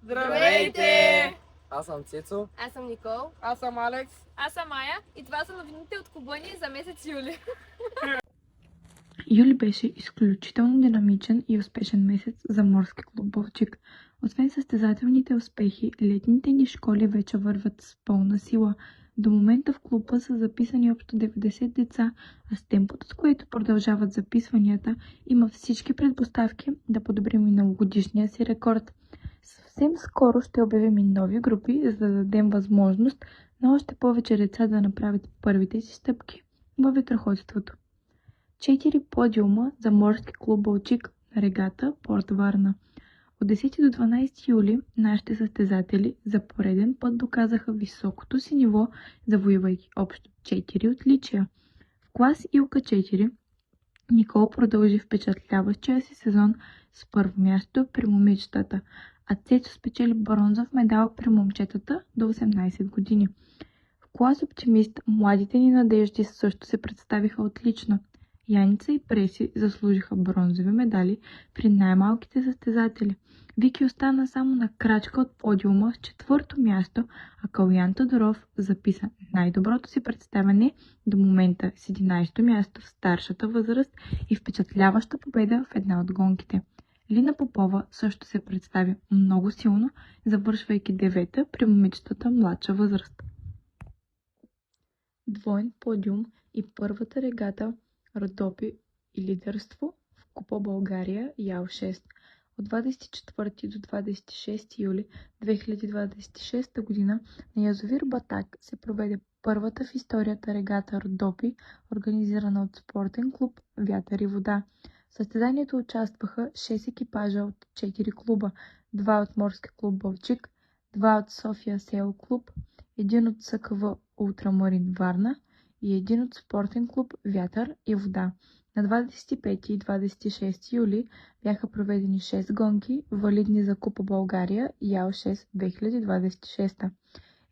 Здравейте! Аз съм Цецо. Аз съм Никол. Аз съм Алекс. Аз съм Майя и това са новините от Кобъни за месец юли. Юли беше изключително динамичен и успешен месец за Морски клуб Балчик. Освен състезателните успехи, летните ни школи вече вървят с пълна сила. До момента в клуба са записани общо 90 деца, а с темпото, с което продължават записванията, има всички предпоставки да подобрим миналогодишния си рекорд. Съвсем скоро ще обявим и нови групи, за да дадем възможност на още повече деца да направят първите си стъпки във ветроходството. 4 подиума за Морски клуб Балчик на регата Порт Варна. От 10 до 12 юли нашите състезатели за пореден път доказаха високото си ниво, завоювайки общо 4 отличия. В клас Илка 4 Никол продължи впечатляващия си сезон с първо място при момичетата, а Цецо спечели бронзов медал при момчетата до 18 години. В клас Оптимист младите ни надежди също се представиха отлично. Яница и Преси заслужиха бронзови медали при най-малките състезатели. Вики остана само на крачка от подиума с 4-то място, а Калуян Тодоров записа най-доброто си представяне до момента с 11-то място в старшата възраст и впечатляваща победа в една от гонките. Лина Попова също се представи много силно, завършвайки 9-та при момичетата младша възраст. Двоен подиум и първата регата Родопи и лидерство в Купа България Ял 6. От 24 до 26 юли 2026 година на язовир Батак се проведе първата в историята регата Родопи, организирана от спортен клуб Вятър и вода. В състезанието участваха 6 екипажа от 4 клуба, 2 от Морски клуб Балчик, 2 от София Сейл клуб, 1 от СКВ Ултрамарин Варна и 1 от спортен клуб Вятър и вода. На 25 и 26 юли бяха проведени 6 гонки, валидни за Купа България Ял 6 2026.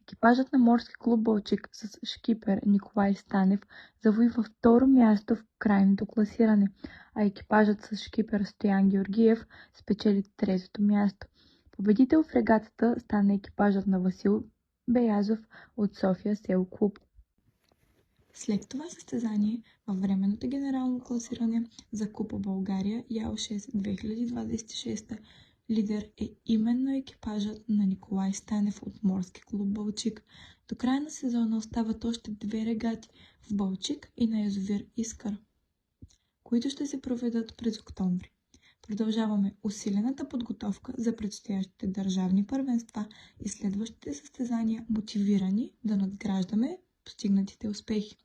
Екипажът на Морски клуб Балчик с шкипер Николай Станев завоюва второ място в крайното класиране, а екипажът с шкипер Стоян Георгиев спечели третото място. Победител в регатата стана екипажът на Васил Беязов от София Сел клуб. След това състезание във временното генерално класиране за Купа България Ял 6 2026 лидер е именно екипажът на Николай Станев от Морски клуб Балчик. До края на сезона остават още 2 регати в Балчик и на язовир Искър, които ще се проведат през октомври. Продължаваме усилената подготовка за предстоящите държавни първенства и следващите състезания, мотивирани да надграждаме постигнатите успехи.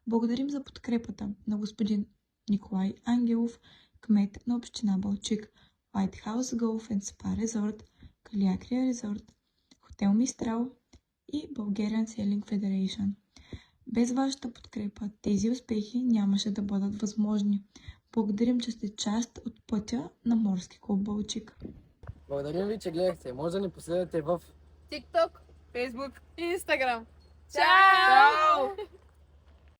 Благодарим за подкрепата на господин Николай Ангелов, кмет на община Балчик, White House Golf and Spa Resort, Калиакрия Резорт, Хотел Мистрал и Bulgarian Sailing Federation. Без вашата подкрепа тези успехи нямаше да бъдат възможни. Благодарим, че сте част от пътя на Морски клуб Балчик. Благодарим ви, че гледахте. Може да ни последвате в TikTok, Facebook и Instagram. Чао! Чао!